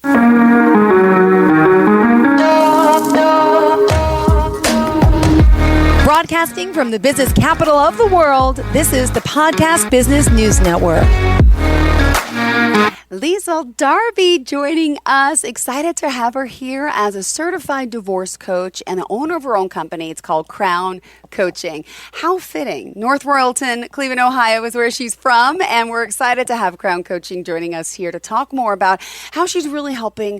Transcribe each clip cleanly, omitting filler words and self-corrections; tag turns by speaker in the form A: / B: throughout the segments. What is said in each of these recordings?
A: Broadcasting from the business capital of the world, this is the Podcast Business News Network. Liesel Darby joining us. Excited to have her here as a certified divorce coach and the owner of her own company. It's called Crown Coaching. How fitting. North Royalton, Cleveland, Ohio is where she's from. And we're excited to have Crown Coaching joining us here to talk more about how she's really helping,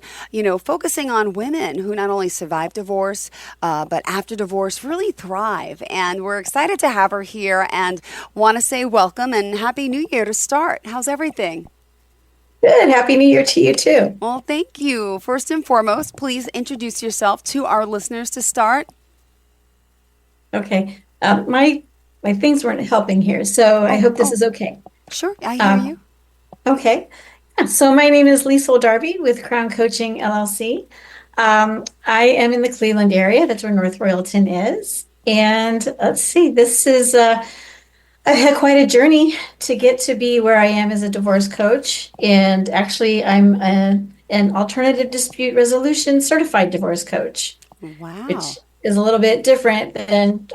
A: focusing on women who not only survive divorce, but after divorce really thrive. And we're excited to have her here and want to say welcome and Happy New Year to start. How's everything?
B: Good. Happy New Year to you, too.
A: Well, thank you. First and foremost, please introduce yourself to our listeners to start.
B: Okay. My things weren't helping here, so I hope this is okay.
A: Sure. I hear you.
B: Okay. So my name is Liesel Darby with Crown Coaching, LLC. I am in the Cleveland area. That's where North Royalton is. And let's see, I've had quite a journey to get to be where I am as a divorce coach. And actually, I'm an alternative dispute resolution certified divorce coach.
A: Wow.
B: Which is a little bit different than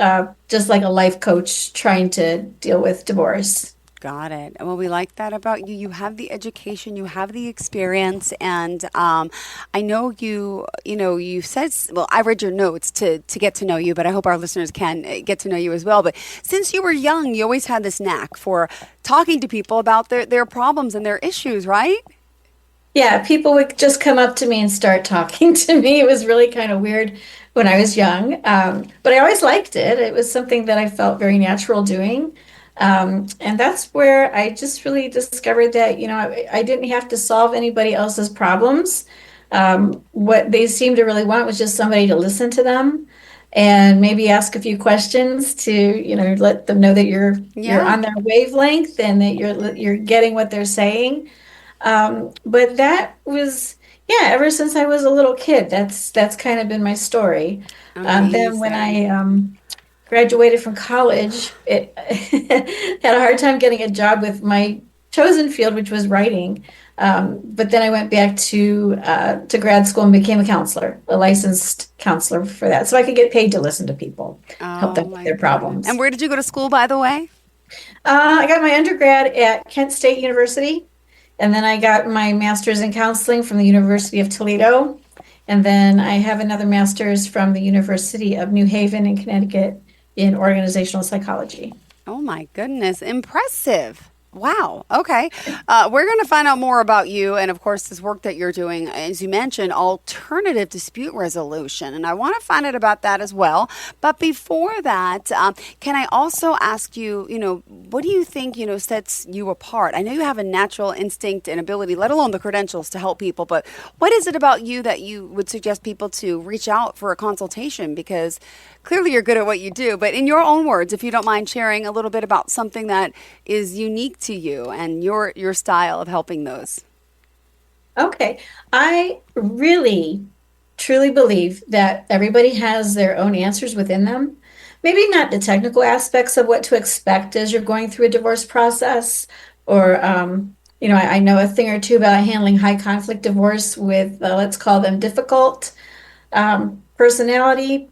B: just like a life coach trying to deal with divorce.
A: Got it. Well, we like that about you. You have the education, you have the experience, and I know you said, well, I read your notes to get to know you, but I hope our listeners can get to know you as well. But since you were young, you always had this knack for talking to people about their problems and their issues, right?
B: Yeah, people would just come up to me and start talking to me. It was really kind of weird when I was young, but I always liked it. It was something that I felt very natural doing. And that's where I just really discovered that, I didn't have to solve anybody else's problems. What they seemed to really want was just somebody to listen to them and maybe ask a few questions to, let them know that you're on their wavelength and that you're getting what they're saying. But that was, ever since I was a little kid, that's kind of been my story. Then when I graduated from college, had a hard time getting a job with my chosen field, which was writing. But then I went back to grad school and became a counselor, a licensed counselor for that. So I could get paid to listen to people, help them with their problems.
A: And where did you go to school, by the way?
B: I got my undergrad at Kent State University. And then I got my master's in counseling from the University of Toledo. And then I have another master's from the University of New Haven in Connecticut in organizational psychology.
A: Oh my goodness, impressive. Wow. Okay. We're going to find out more about you and, of course, this work that you're doing, as you mentioned, alternative dispute resolution. And I want to find out about that as well. But before that, can I also ask you, what do you think, sets you apart? I know you have a natural instinct and ability, let alone the credentials to help people. But what is it about you that you would suggest people to reach out for a consultation? Because clearly you're good at what you do. But in your own words, if you don't mind sharing a little bit about something that is unique to you and your style of helping those.
B: Okay. I really, truly believe that everybody has their own answers within them. Maybe not the technical aspects of what to expect as you're going through a divorce process, or, I know a thing or two about handling high conflict divorce with, let's call them difficult personality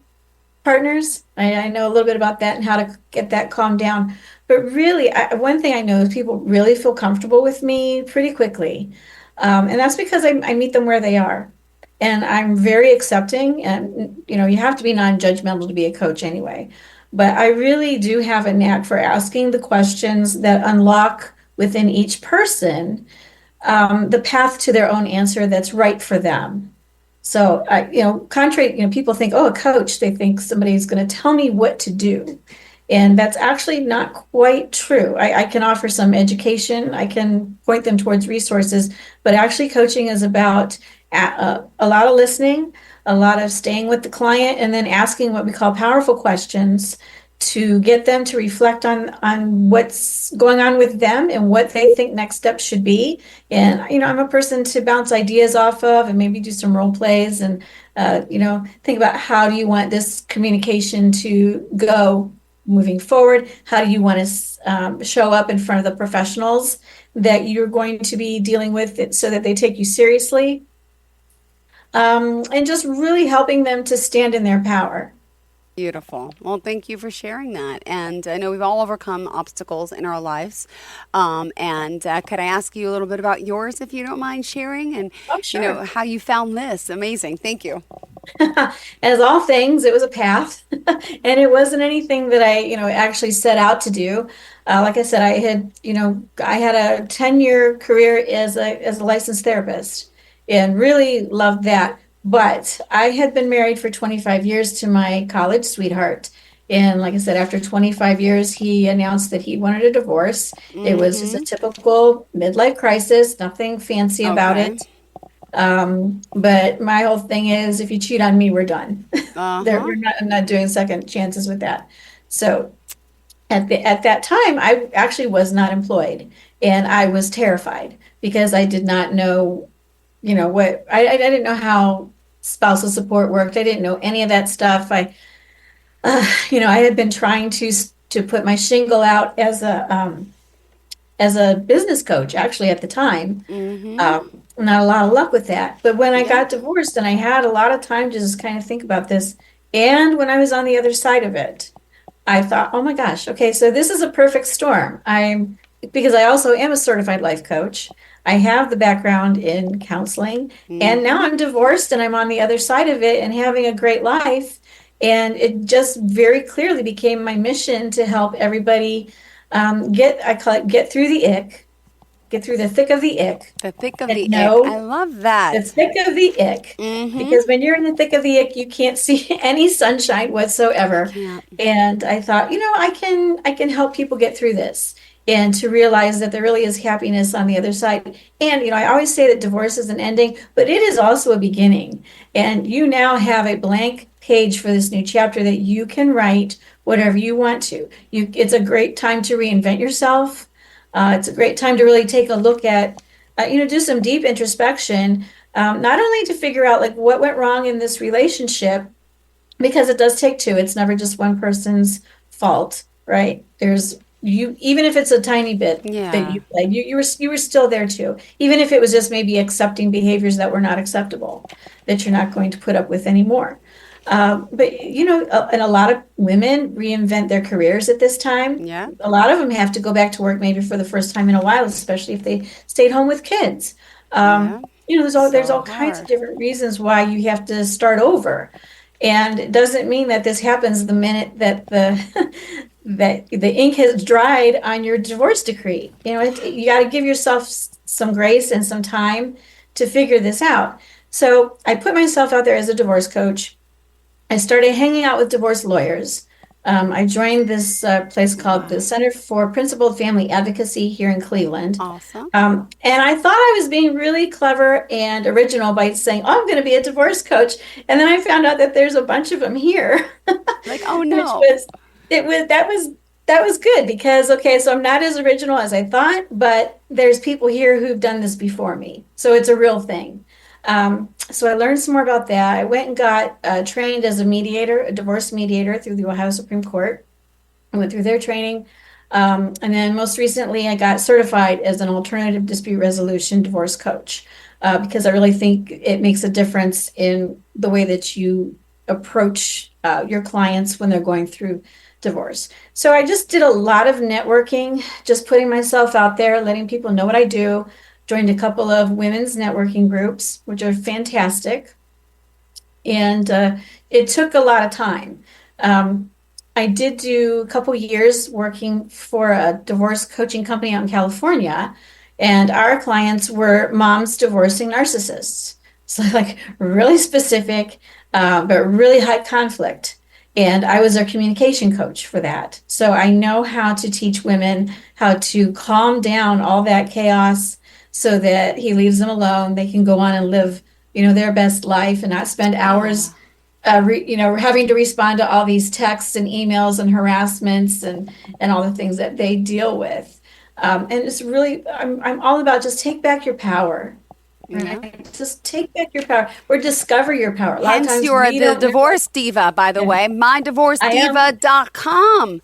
B: partners. I know a little bit about that and how to get that calmed down. But really, one thing I know is people really feel comfortable with me pretty quickly. And that's because I meet them where they are. And I'm very accepting. And, you have to be non-judgmental to be a coach anyway. But I really do have a knack for asking the questions that unlock within each person the path to their own answer that's right for them. So, contrary, people think, a coach, they think somebody's going to tell me what to do. And that's actually not quite true. I can offer some education. I can point them towards resources. But actually, coaching is about a lot of listening, a lot of staying with the client, and then asking what we call powerful questions to get them to reflect on what's going on with them and what they think next steps should be. And, I'm a person to bounce ideas off of and maybe do some role plays and, think about how do you want this communication to go moving forward? How do you want to show up in front of the professionals that you're going to be dealing with so that they take you seriously? and just really helping them to stand in their power.
A: Beautiful. Well, thank you for sharing that. And I know we've all overcome obstacles in our lives. And could I ask you a little bit about yours, if you don't mind sharing, and
B: Oh, sure.
A: how you found this? Amazing. Thank you.
B: As all things, it was a path, and it wasn't anything that I, actually set out to do. Like I said, I had a 10-year career as a licensed therapist, and really loved that. But I had been married for 25 years to my college sweetheart. And like I said, after 25 years, he announced that he wanted a divorce. It was just a
A: Mm-hmm.
B: typical midlife crisis, nothing fancy about
A: Okay.
B: it. But my whole thing is, if you cheat on me, we're done.
A: Uh-huh.
B: I'm not doing second chances with that. So at that time, I actually was not employed, and I was terrified because I did not know, what I didn't know how spousal support worked. I didn't know any of that stuff. I had been trying to put my shingle out as a business coach, actually, at the time.
A: Mm-hmm.
B: Not a lot of luck with that. But when I
A: Yeah.
B: got divorced and I had a lot of time to just kind of think about this, and when I was on the other side of it, I thought, oh my gosh, okay, so this is a perfect storm. Because I also am a certified life coach. I have the background in counseling, and now
A: Mm-hmm.
B: I'm divorced and I'm on the other side of it and having a great life. And it just very clearly became my mission to help everybody I call it get through the ick, get through the thick of the ick,
A: The thick of
B: and
A: the ick. I
B: know
A: love
B: the
A: that.
B: thick of the ick,
A: Mm-hmm.
B: because when you're in the thick of the ick, you can't see any sunshine
A: You
B: whatsoever.
A: can't.
B: And I thought, I can help people get through this and to realize that there really is happiness on the other side. And I always say that divorce is an ending, but it is also a beginning. And you now have a blank page for this new chapter that you can write whatever you want to. It's a great time to reinvent yourself. It's a great time to really take a look at, do some deep introspection, not only to figure out like what went wrong in this relationship, because it does take two. It's never just one person's fault, right? There's you, even if it's a tiny bit that
A: Yeah.
B: you played, you were still there too. Even if it was just maybe accepting behaviors that were not acceptable, that you're not going to put up with anymore. But and a lot of women reinvent their careers at this time.
A: Yeah.
B: A lot of them have to go back to work maybe for the first time in a while, especially if they stayed home with kids.
A: Yeah.
B: There's
A: So
B: all kinds of
A: hard.
B: different reasons why you have to start over. And it doesn't mean that this happens the minute that the that the ink has dried on your divorce decree. You got to give yourself some grace and some time to figure this out. So I put myself out there as a divorce coach. I started hanging out with divorce lawyers. I joined this place called the
A: Wow.
B: Center for Principled Family Advocacy here in Cleveland.
A: Awesome.
B: And I thought I was being really clever and original by saying, "Oh, I'm going to be a divorce coach." And then I found out that there's a bunch of them here,
A: Like, oh
B: which
A: no.
B: was it was that was good because okay, so I'm not as original as I thought, but there's people here who've done this before me, so it's a real thing. So I learned some more about that. I went and got trained as a mediator, a divorce mediator through the Ohio Supreme Court. I went through their training. And then most recently, I got certified as an alternative dispute resolution divorce coach because I really think it makes a difference in the way that you approach your clients when they're going through divorce. So I just did a lot of networking, just putting myself out there, letting people know what I do. Joined a couple of women's networking groups, which are fantastic. And it took a lot of time. I did do a couple years working for a divorce coaching company out in California, and our clients were moms divorcing narcissists. So, like, really specific, but really high conflict. And I was their communication coach for that. So I know how to teach women how to calm down all that chaos so that he leaves them alone. They can go on and live, their best life and not spend hours
A: Yeah.
B: having to respond to all these texts and emails and harassments and all the things that they deal with. And it's really, I'm all about just take back your power,
A: Yeah.
B: right? Just take back your power or discover your power. A lot of
A: Hence,
B: times
A: you're
B: we
A: the
B: don't know.
A: divorce diva, by the
B: Yeah,
A: way.
B: I am.
A: mydivorcediva.com.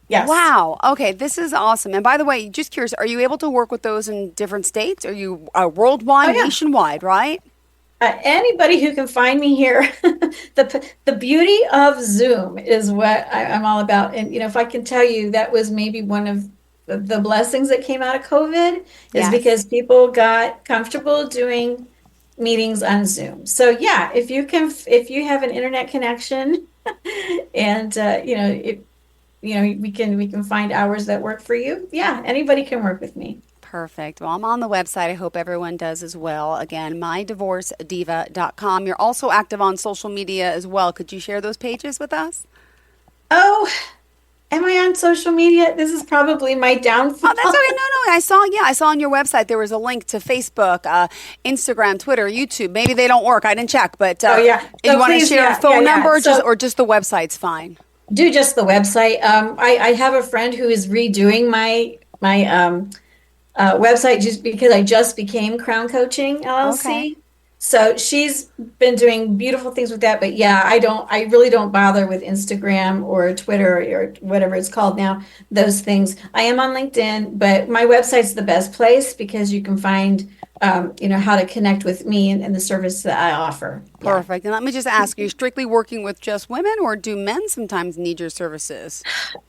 B: Yes.
A: Wow. Okay, this is awesome. And by the way, just curious, are you able to work with those in different states? Are you
B: Oh,
A: worldwide,
B: yeah.
A: nationwide, right?
B: Anybody who can find me here, the beauty of Zoom is what I'm all about. And if I can tell you, that was maybe one of the blessings that came out of COVID, is
A: Yes.
B: because people got comfortable doing meetings on Zoom. So yeah, if you have an internet connection, and we can find hours that work for you. Yeah, anybody can work with me.
A: Perfect. Well, I'm on the website. I hope everyone does as well. Again, mydivorcediva.com. You're also active on social media as well. Could you share those pages with us?
B: Oh, am I on social media? This is probably my
A: Oh, that's
B: downfall.
A: okay. No, no. I saw on your website there was a link to Facebook, Instagram, Twitter, YouTube. Maybe they don't work. I didn't check, but
B: Oh yeah.
A: you
B: So
A: want to
B: please,
A: share a
B: yeah, yeah,
A: phone
B: yeah.
A: number,
B: So
A: or just the website's fine.
B: do just the website. I have a friend who is redoing my website just because I just became Crown Coaching
A: Okay.
B: LLC. So she's been doing beautiful things with that. But yeah, I really don't bother with Instagram or Twitter or whatever it's called now, those things. I am on LinkedIn, but my website's the best place because you can find, how to connect with me and the service that I offer. Yeah.
A: Perfect. And let me just ask, are you strictly working with just women, or do men sometimes need your services?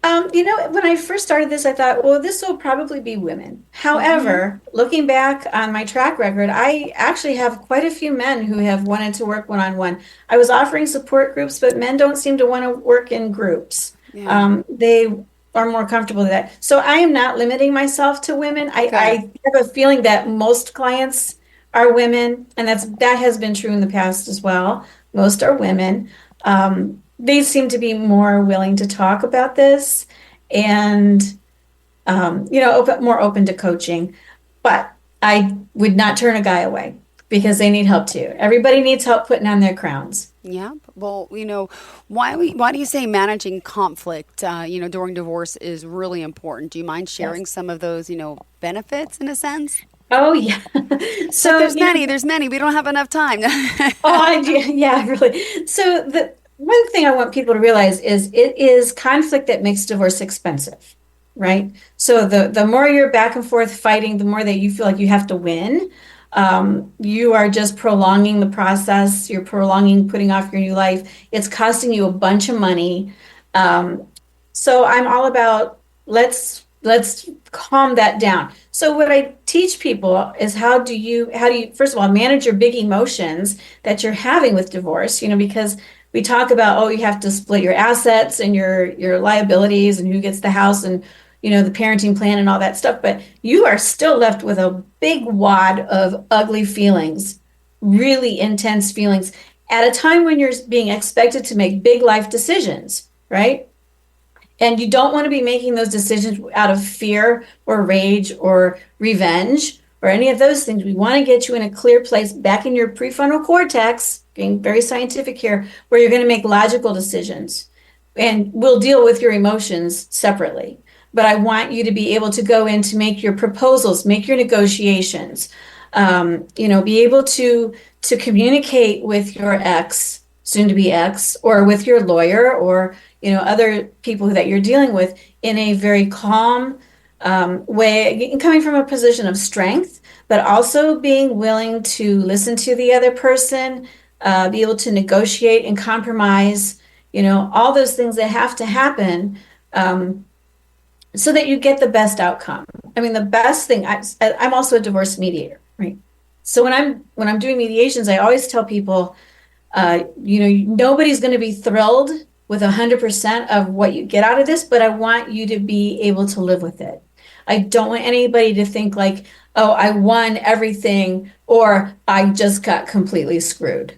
B: When I first started this, I thought, well, this will probably be women.
A: Mm-hmm.
B: However, looking back on my track record, I actually have quite a few men who have wanted to work one-on-one. I was offering support groups, but men don't seem to want to work in groups.
A: Yeah.
B: They are more comfortable with that. So I am not limiting myself to women. I
A: Good.
B: have a feeling that most clients are women, and that has been true in the past as well. Most are women. They seem to be more willing to talk about this and more open to coaching. But I would not turn a guy away because they need help too. Everybody needs help putting on their crowns.
A: Yeah. Well, why do you say managing conflict, during divorce is really important? Do you mind
B: Yes.
A: sharing some of those, benefits in a sense?
B: Oh yeah.
A: It's like
B: So,
A: there's many. We don't have enough time.
B: yeah, really. So the one thing I want people to realize is it is conflict that makes divorce expensive, right? So the more you're back and forth fighting, the more that you feel like you have to win. You are just prolonging the process. You're prolonging putting off your new life. It's costing you a bunch of money. Um, so I'm all about let's calm that down. So what I teach people is how do you first of all manage your big emotions that you're having with divorce, because we talk about, oh, you have to split your assets and your liabilities and who gets the house and the parenting plan and all that stuff, but you are still left with a big wad of ugly feelings, really intense feelings at a time when you're being expected to make big life decisions, right? And you don't want to be making those decisions out of fear or rage or revenge or any of those things. We want to get you in a clear place back in your prefrontal cortex, being very scientific here, where you're going to make logical decisions. And we'll deal with your emotions separately. But I want you to be able to go in to make your proposals, make your negotiations, be able to communicate with your ex, soon to be ex, or with your lawyer, or other people that you're dealing with in a very calm way, coming from a position of strength, but also being willing to listen to the other person, be able to negotiate and compromise, all those things that have to happen, so that you get the best outcome. I mean, the best thing, I'm also a divorce mediator, right? So when I'm doing mediations, I always tell people, nobody's going to be thrilled with 100% of what you get out of this, but I want you to be able to live with it. I don't want anybody to think like, oh, I won everything or I just got completely screwed,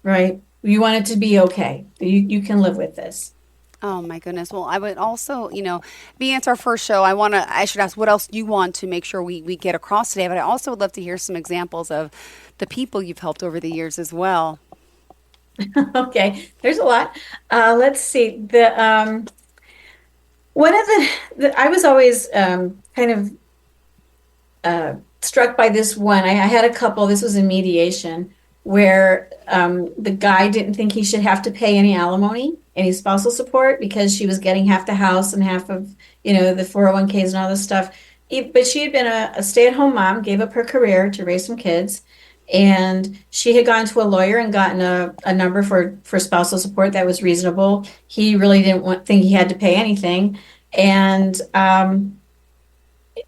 B: right? You want it to be okay. You can live with this.
A: Oh my goodness. Well, I would also, being it's our first show, I should ask what else you want to make sure we get across today. But I also would love to hear some examples of the people you've helped over the years as well.
B: Okay, there's a lot. Let's see. The one of the I was always kind of struck by this one. I had a couple, this was in mediation, where the guy didn't think he should have to pay any alimony, any spousal support, because she was getting half the house and half of, the 401ks and all this stuff. But she had been a stay-at-home mom, gave up her career to raise some kids. And she had gone to a lawyer and gotten a number for spousal support that was reasonable. He really didn't think he had to pay anything. And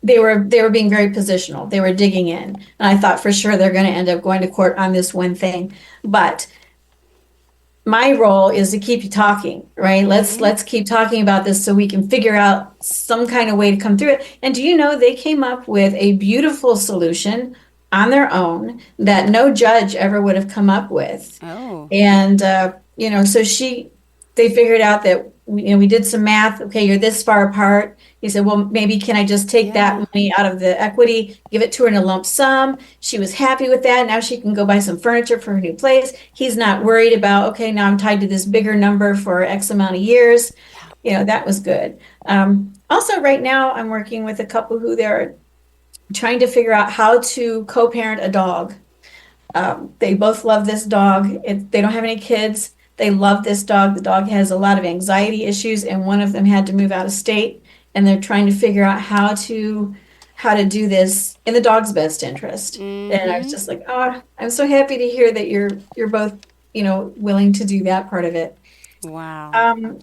B: they were being very positional. They were digging in. And I thought for sure they're going to end up going to court on this one thing. But my role is to keep you talking, right? Let's keep talking about this so we can figure out some kind of way to come through it. And do you know they came up with a beautiful solution on their own that no judge ever would have come up with.
A: Oh.
B: And so they figured out that we did some math. Okay, you're this far apart. He said, well, maybe can I just take that money out of the equity, give it to her in a lump sum? She was happy with that. Now she can go buy some furniture for her new place. He's not worried about, okay, now I'm tied to this bigger number for X amount of years. That was good. Also, right now, I'm working with a couple who they're trying to figure out how to co-parent a dog. They both love this dog. They don't have any kids. They love this dog. The dog has a lot of anxiety issues, and one of them had to move out of state. And they're trying to figure out how to do this in the dog's best interest. And I was just like, oh, I'm so happy to hear that you're both, willing to do that part of it.
A: Wow.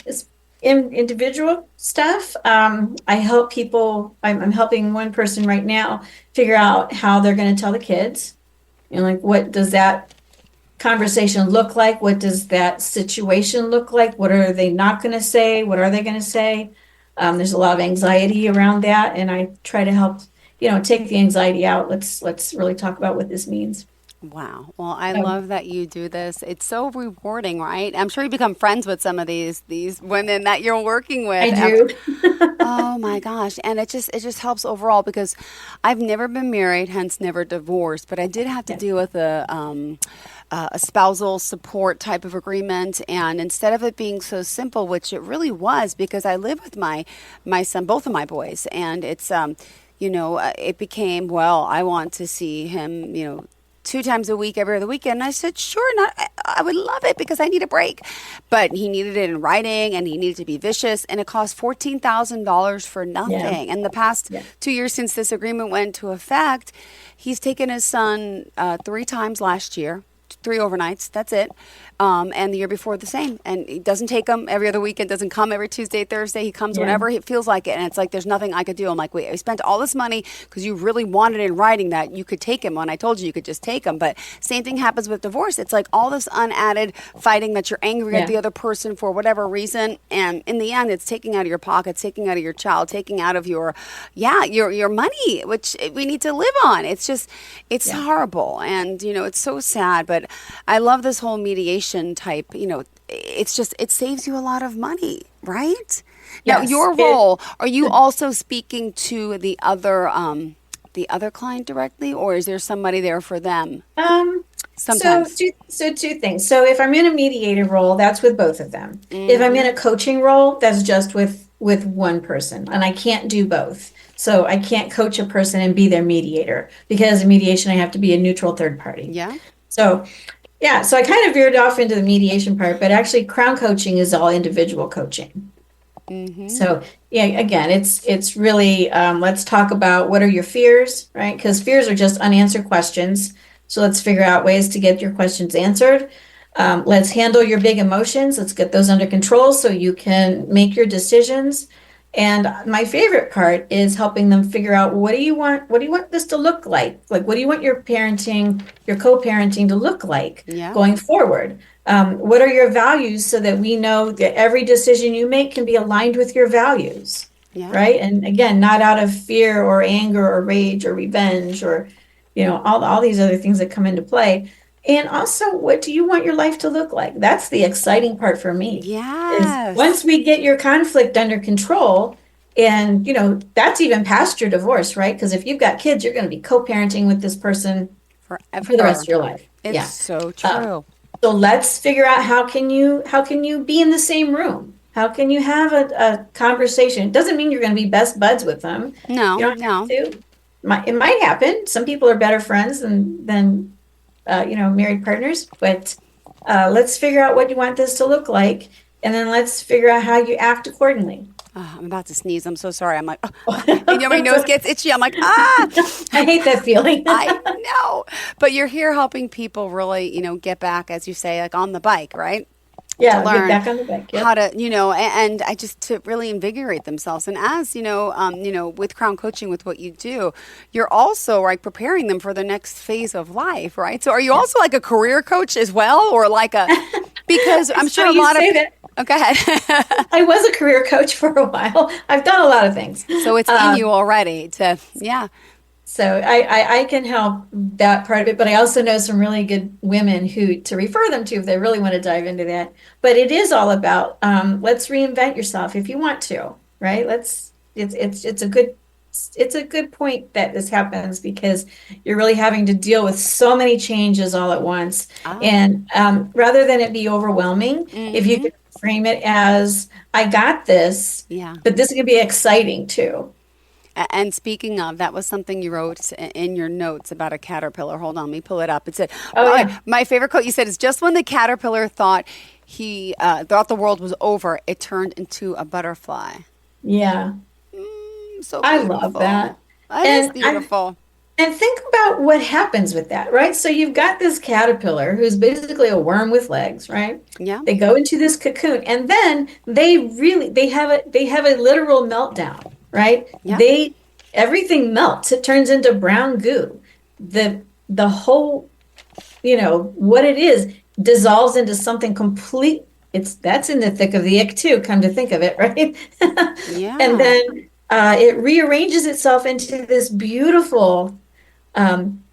B: In individual stuff, I help people. I'm helping one person right now figure out how they're going to tell the kids. Like, what does that conversation look like? What does that situation look like? What are they not going to say? What are they going to say? There's a lot of anxiety around that, and I try to help, take the anxiety out. Let's really talk about what this means.
A: Wow. Well, I love that you do this. It's so rewarding, right? I'm sure you become friends with some of these women that you're working with.
B: I do.
A: Oh my gosh. And it just helps overall because I've never been married, hence never divorced, but I did have to deal with a spousal support type of agreement. And instead of it being so simple, which it really was, because I live with my son, both of my boys, and it's, it became, well, I want to see him, 2 times a week, every other weekend. And I said, sure, I would love it because I need a break. But he needed it in writing and he needed to be vicious. And it cost $14,000 for nothing. Yeah. And the past 2 years since this agreement went into effect, he's taken his son 3 times last year. 3 overnights, that's it. And the year before the same. And he doesn't take him every other weekend, doesn't come every Tuesday, Thursday. He comes whenever it feels like it. And it's like, there's nothing I could do. I'm like, wait, I spent all this money because you really wanted in writing that you could take him when I told you could just take him. But same thing happens with divorce. It's like all this unadded fighting that you're angry at the other person for whatever reason. And in the end, it's taking out of your pocket, taking out of your child, taking out of your money, which we need to live on. It's just, it's horrible. And, it's so sad. But I love this whole mediation type, it's just, it saves you a lot of money, right? Now, your role, are you also speaking to the other client directly, or is there somebody there for them? Sometimes.
B: So two things. So if I'm in a mediator role, that's with both of them. Mm-hmm. If I'm in a coaching role, that's just with one person, and I can't do both. So I can't coach a person and be their mediator because in mediation, I have to be a neutral third party.
A: Yeah.
B: So I kind of veered off into the mediation part, but actually Crown Coaching is all individual coaching. Mm-hmm. So again, it's really, let's talk about what are your fears, right? Because fears are just unanswered questions. So let's figure out ways to get your questions answered. Let's handle your big emotions. Let's get those under control so you can make your decisions. And my favorite part is helping them figure out what do you want this to look like? Like, what do you want your co-parenting to look like going forward? What are your values so that we know that every decision you make can be aligned with your values, right? And again, not out of fear or anger or rage or revenge or, all these other things that come into play. And also, what do you want your life to look like? That's the exciting part for me.
A: Yes.
B: Once we get your conflict under control, and, that's even past your divorce, right? Because if you've got kids, you're going to be co-parenting with this person
A: forever
B: for the rest of your life.
A: It's so true.
B: So let's figure out how can you be in the same room? How can you have a conversation? It doesn't mean you're going to be best buds with them.
A: No,
B: you don't have to. It might happen. Some people are better friends than married partners, but let's figure out what you want this to look like, and then let's figure out how you act accordingly.
A: I'm about to sneeze. I'm so sorry. I'm like, and my nose gets itchy. I'm like,
B: I hate that feeling.
A: I know. But you're here helping people really, get back, as you say, like on the bike, right? To
B: Yeah, get
A: learn
B: back on the bike.
A: how
B: Yep.
A: to, and I just to really invigorate themselves. And as with Crown Coaching, with what you do, you're also like preparing them for the next phase of life, right? So, are you also like a career coach as well, or like a? Because I'm sure
B: So
A: a
B: you
A: lot of.
B: say that.
A: Oh, go ahead.
B: I was a career coach for a while. I've done a lot of things.
A: So it's in you already to, yeah.
B: So I can help that part of it, but I also know some really good women who to refer them to if they really want to dive into that. But it is all about let's reinvent yourself if you want to, right? It's a good point that this happens because you're really having to deal with so many changes all at once.
A: Ah.
B: And rather than it be overwhelming, if you
A: Mm-hmm.
B: can frame it as I got this,
A: Yeah.
B: but this can be exciting too.
A: And speaking of, that was something you wrote in your notes about a caterpillar. Hold on, let me pull it up. It said,
B: Oh yeah.
A: my favorite quote you said is just when the caterpillar thought he thought the world was over, it turned into a butterfly.
B: Yeah.
A: So
B: I love
A: beautiful.
B: that.
A: That is
B: And
A: beautiful.
B: and think about what happens with that, right? So you've got this caterpillar who's basically a worm with legs, right?
A: Yeah.
B: They go into this cocoon and then they have a literal meltdown, right?
A: Yeah.
B: They everything melts. It turns into brown goo. The whole, what it is dissolves into something complete. That's in the thick of the ick too, come to think of it, right? And
A: Yeah.
B: then it rearranges itself into this beautiful um,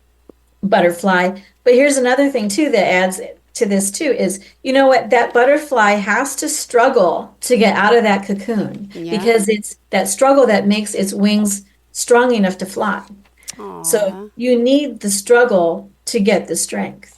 B: butterfly. But here's another thing too that adds to this too is, you know what, that butterfly has to struggle to get out of that cocoon
A: Yeah.
B: because it's that struggle that makes its wings strong enough to fly. So
A: Aw.
B: you need the struggle to get the strength.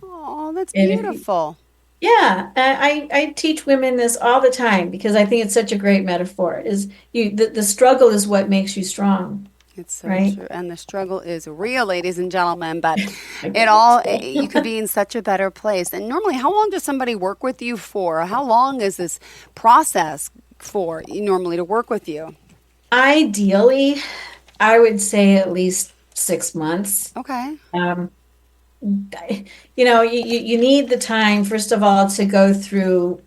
A: Oh, that's
B: And if you,
A: beautiful.
B: yeah, I teach women this all the time because I think it's such a great metaphor. The struggle is what makes you strong,
A: It's so
B: right?
A: true. And the struggle is real, ladies and gentlemen, but
B: Again, so.
A: you could be in such a better place. And normally, how long does somebody work with you for? How long is this process for normally to work with you?
B: Ideally, I would say at least 6 months.
A: Okay.
B: Um, you need the time, first of all, to go through.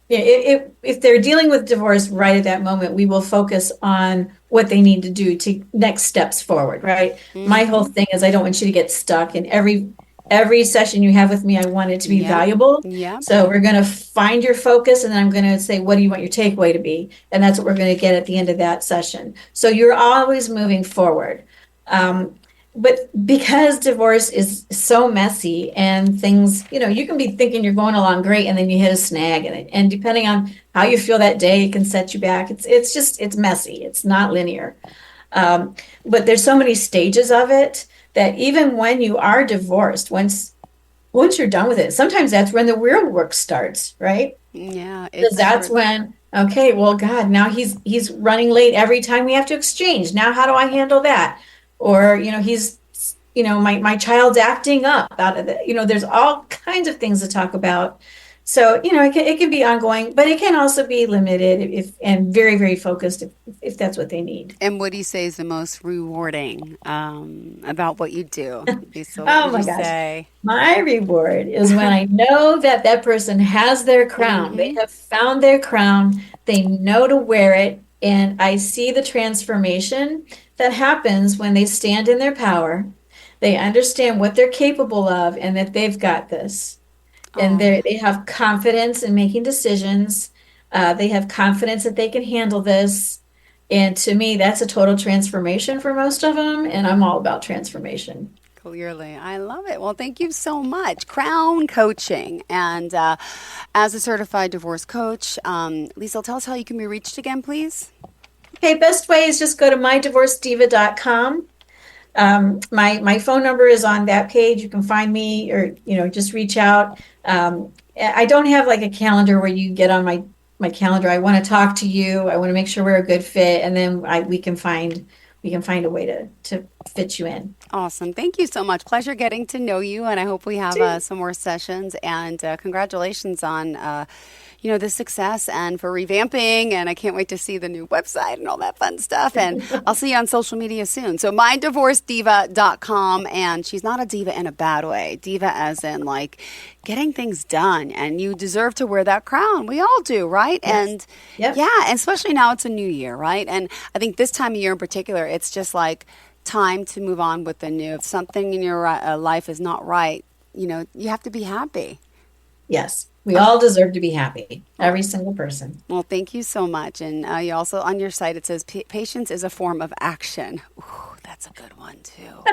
B: If they're dealing with divorce right at that moment, we will focus on what they need to do to next steps forward, right? My whole
A: Mm-hmm.
B: thing is I don't want you to get stuck. And every session you have with me, I want it to be
A: Yep.
B: valuable.
A: Yep.
B: So we're going to find your focus, and then I'm going to say, what do you want your takeaway to be? And that's what we're going to get at the end of that session. So you're always moving forward. Um, but because divorce is so messy and things, you can be thinking you're going along great and then you hit a snag in it. And depending on how you feel that day, it can set you back. It's messy. It's not linear. But there's so many stages of it that even when you are divorced, once you're done with it, sometimes that's when the real work starts, right?
A: Yeah,
B: Because
A: it's
B: that's
A: true.
B: when, okay, well, God, now he's running late every time we have to exchange. Now, how do I handle that? Or, my child's acting up out of it. There's all kinds of things to talk about. So, it can be ongoing, but it can also be limited and very, very focused if that's what they need.
A: And what do you say is the most rewarding about what you do? Lisa, what
B: Oh
A: would you
B: my gosh.
A: say?
B: My reward is when I know that that person has their crown. They
A: Mm-hmm.
B: have found their crown. They know to wear it. And I see the transformation that happens when they stand in their power. They understand what they're capable of and that they've got this. And
A: Oh.
B: they have confidence in making decisions. They have confidence that they can handle this. And to me, that's a total transformation for most of them. And I'm all about transformation.
A: Clearly. I love it. Well, thank you so much. Crown Coaching. And as a certified divorce coach, Liesel, tell us how you can be reached again, please.
B: Okay, best way is just go to mydivorcediva.com. My phone number is on that page. You can find me or, just reach out. I don't have like a calendar where you get on my calendar. I want to talk to you. I want to make sure we're a good fit. And then we can find a way to fit you in.
A: Awesome. Thank you so much. Pleasure getting to know you. And I hope we have some more sessions. And congratulations on this success and for revamping. And I can't wait to see the new website and all that fun stuff. And I'll see you on social media soon. So mydivorcediva.com. And she's not a diva in a bad way. Diva as in like getting things done. And you deserve to wear that crown. We all do, right?
B: Yes.
A: And
B: Yep.
A: yeah, and especially now it's a new year, right? And I think this time of year in particular, it's just like time to move on with the new. If something in your life is not right, you have to be happy.
B: Yes. We all deserve to be happy. Every single person.
A: Well, thank you so much. And you also, on your site, it says patience is a form of action. Ooh, that's a good one, too.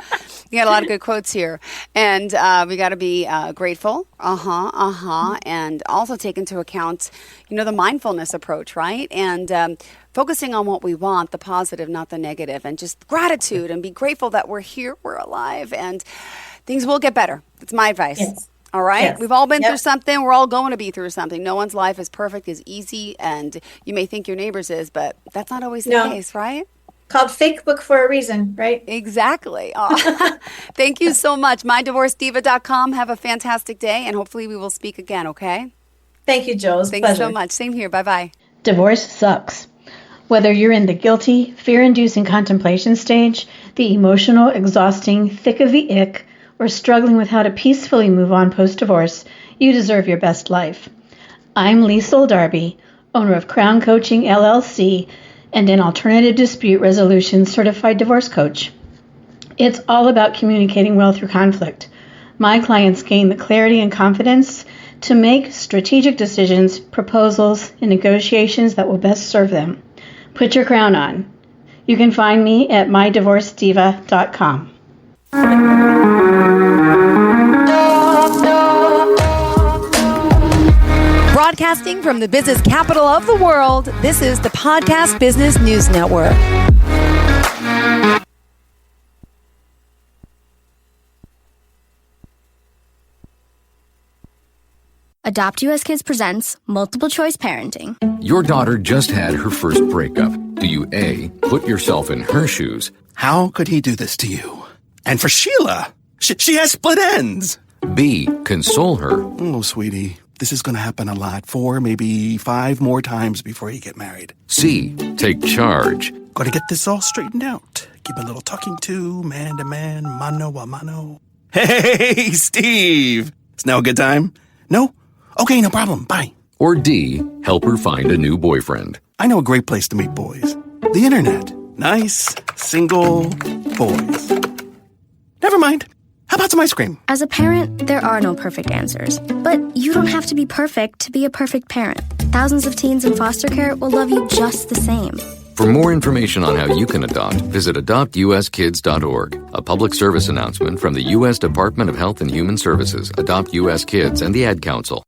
A: You got a lot of good quotes here. And we got to be grateful. And also take into account, the mindfulness approach, right? And focusing on what we want, the positive, not the negative, and just gratitude and be grateful that we're here, we're alive, and things will get better. That's my advice.
B: Yes.
A: All right.
B: Yes.
A: We've all been
B: Yep.
A: through something. We're all going to be through something. No one's life is perfect, is easy, and you may think your neighbor's is, but that's not always the
B: No.
A: case, right?
B: Called fake book for a reason, right?
A: Exactly. Aw. Thank you so much. mydivorcediva.com. Have a fantastic day, and hopefully we will speak again, okay?
B: Thank you, Joe. It's a
A: Thanks
B: pleasure.
A: so much. Same here. Bye-bye.
C: Divorce sucks. Whether you're in the guilty, fear-inducing contemplation stage, the emotional, exhausting, thick of the ick, or struggling with how to peacefully move on post-divorce, you deserve your best life. I'm Liesel Darby, owner of Crown Coaching LLC and an alternative dispute resolution certified divorce coach. It's all about communicating well through conflict. My clients gain the clarity and confidence to make strategic decisions, proposals, and negotiations that will best serve them. Put your crown on. You can find me at mydivorcediva.com.
D: Broadcasting from the business capital of the world, this is the Podcast Business News Network.
E: Adopt US Kids presents Multiple Choice Parenting.
F: Your daughter just had her first breakup. Do you A, put yourself in her shoes?
G: How could he do this to you? And for Sheila, she has split ends.
F: B, console her?
G: Oh, sweetie, this is going to happen a lot. 4, maybe 5 more times before you get married.
F: C, take charge?
G: Got to get this all straightened out. Give a little talking to, man, mano a mano. Hey, Steve! Is now a good time? No? Okay, no problem. Bye.
F: Or D, help her find a new boyfriend?
G: I know a great place to meet boys. The internet. Nice, single boys. Never mind. How about some ice cream?
E: As a parent, there are no perfect answers. But you don't have to be perfect to be a perfect parent. Thousands of teens in foster care will love you just the same.
F: For more information on how you can adopt, visit adoptuskids.org. A public service announcement from the U.S. Department of Health and Human Services, Adopt U.S. Kids, and the Ad Council.